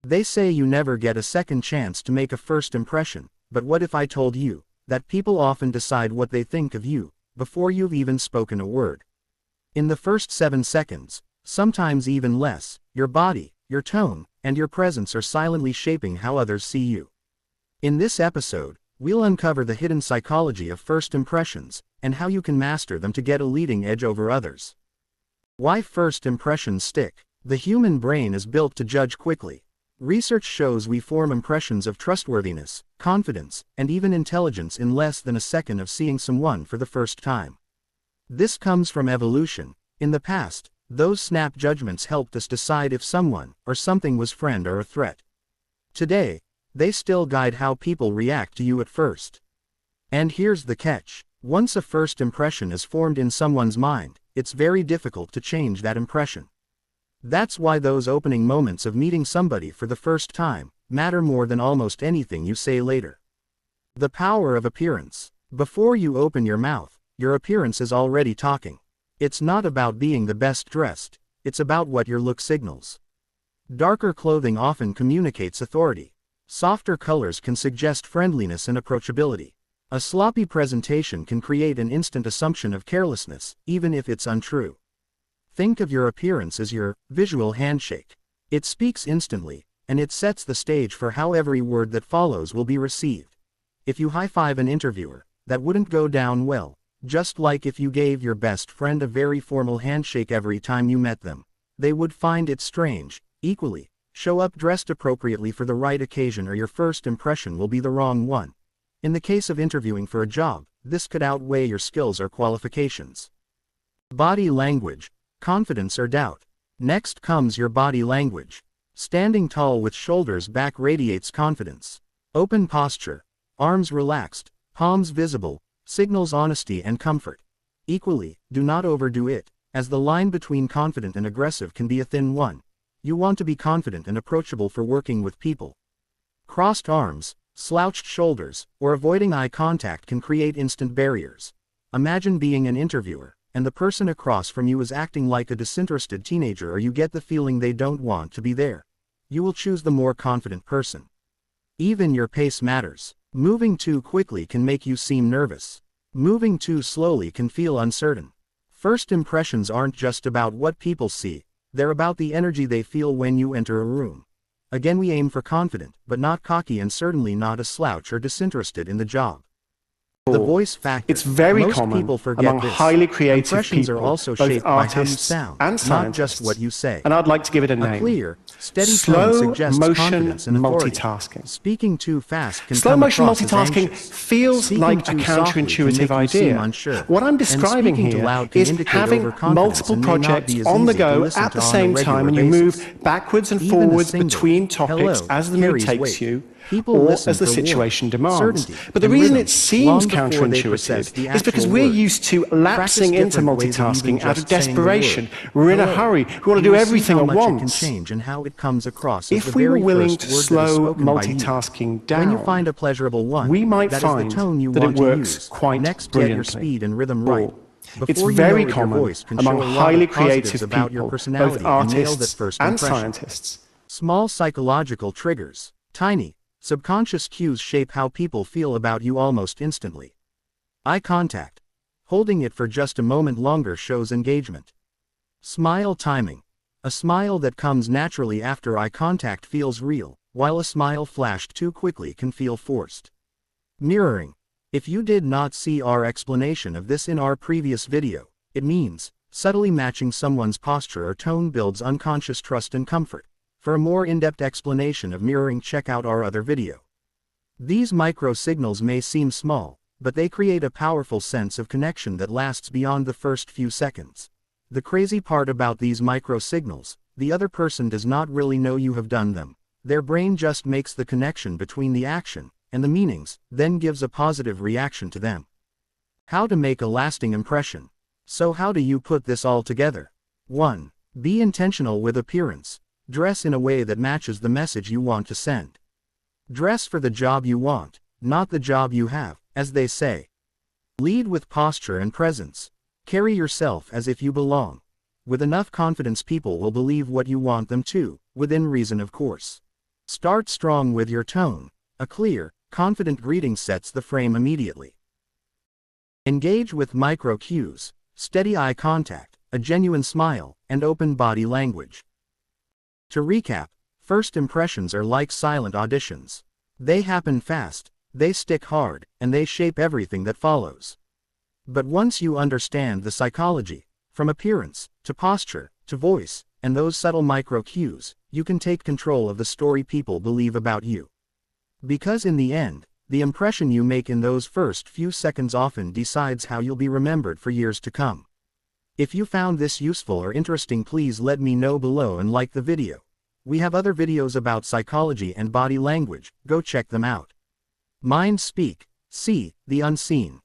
They say you never get a second chance to make a first impression, but what if I told you that people often decide what they think of you before you've even spoken a word? In the first 7 seconds, sometimes even less, your body, your tone, and your presence are silently shaping how others see you. In this episode, we'll uncover the hidden psychology of first impressions, and how you can master them to get a leading edge over others. Why first impressions stick. The human brain is built to judge quickly. Research shows we form impressions of trustworthiness, confidence, and even intelligence in less than a second of seeing someone for the first time. This comes from evolution. In the past, those snap judgments helped us decide if someone or something was friend or a threat. Today, they still guide how people react to you at first. And here's the catch. Once a first impression is formed in someone's mind, it's very difficult to change that impression. That's why those opening moments of meeting somebody for the first time matter more than almost anything you say later. The power of appearance. Before you open your mouth, your appearance is already talking. It's not about being the best dressed, it's about what your look signals. Darker clothing often communicates authority. Softer colors can suggest friendliness and approachability. A sloppy presentation can create an instant assumption of carelessness, even if it's untrue. Think of your appearance as your visual handshake. It speaks instantly, and it sets the stage for how every word that follows will be received. If you high-five an interviewer, that wouldn't go down well, just like if you gave your best friend a very formal handshake every time you met them. They would find it strange. Equally, show up dressed appropriately for the right occasion or your first impression will be the wrong one. In the case of interviewing for a job, this could outweigh your skills or qualifications. Body language. Confidence or doubt. Next comes your body language. Standing tall with shoulders back radiates confidence. Open posture, arms relaxed, palms visible, signals honesty and comfort. Equally, do not overdo it, as the line between confident and aggressive can be a thin one. You want to be confident and approachable for working with people. Crossed arms, slouched shoulders, or avoiding eye contact can create instant barriers. Imagine being an interviewer, and the person across from you is acting like a disinterested teenager, or you get the feeling they don't want to be there. You will choose the more confident person. Even your pace matters. Moving too quickly can make you seem nervous. Moving too slowly can feel uncertain. First impressions aren't just about what people see, they're about the energy they feel when you enter a room. Again, we aim for confident, but not cocky, and certainly not a slouch or disinterested in the job. The voice factor. It's very Most common people forget among this. highly creative Impressions people, are also both shaped by how you artists sound, and not scientists. just what you say. And I'd like to give it a name. A clear, steady tone Slow suggests motion confidence and authority. multitasking. Speaking too fast can Slow come motion across as multitasking anxious. feels Speaking like a too softly can counterintuitive make you seem idea. unsure. What I'm And describing speaking too here loud can is indicate having overconfidence multiple and may not projects be as on the easy to go listen at to the on a same regular time, and you basis. move backwards and Even a forwards single between topics hello as the mood carries takes weight. you, People or listen as the for warmth, situation demands. certainty, But the and reason rhythm it seems long before they possess counterintuitive the is because actual we're words. used to Practice lapsing into different ways of even multitasking out of just saying the word. desperation. We're in a Hello. hurry. We want to You do will see everything how at much it can once. change and how it comes across as If the we were very willing first to word that is slow spoken by you. multitasking When you down, find a pleasurable one, we might that is find the tone you that want it works to use. quite Next, get brilliantly. your speed and rhythm right. It's Before you very know it, common your voice can among show a lot highly of positives creative about your people, personality both and nail that artists first and impression. scientists. Small psychological triggers, tiny, subconscious cues shape how people feel about you almost instantly. Eye contact. Holding it for just a moment longer shows engagement. Smile timing. A smile that comes naturally after eye contact feels real, while a smile flashed too quickly can feel forced. Mirroring. If you did not see our explanation of this in our previous video, it means subtly matching someone's posture or tone builds unconscious trust and comfort. For a more in-depth explanation of mirroring, check out our other video. These micro signals may seem small, but they create a powerful sense of connection that lasts beyond the first few seconds. The crazy part about these micro signals, the other person does not really know you have done them. Their brain just makes the connection between the action and the meanings, then gives a positive reaction to them. How to make a lasting impression. So how do you put this all together? 1. Be intentional with appearance. Dress in a way that matches the message you want to send. Dress for the job you want, not the job you have, as they say. Lead with posture and presence. Carry yourself as if you belong. With enough confidence, people will believe what you want them to, within reason, of course. Start strong with your tone. A clear, confident greeting sets the frame immediately. Engage with micro cues, steady eye contact, a genuine smile, and open body language. To recap, first impressions are like silent auditions. They happen fast, they stick hard, and they shape everything that follows. But once you understand the psychology, from appearance, to posture, to voice, and those subtle micro cues, you can take control of the story people believe about you. Because in the end, the impression you make in those first few seconds often decides how you'll be remembered for years to come. If you found this useful or interesting, please let me know below and like the video. We have other videos about psychology and body language, go check them out. Mind Speak, see the unseen.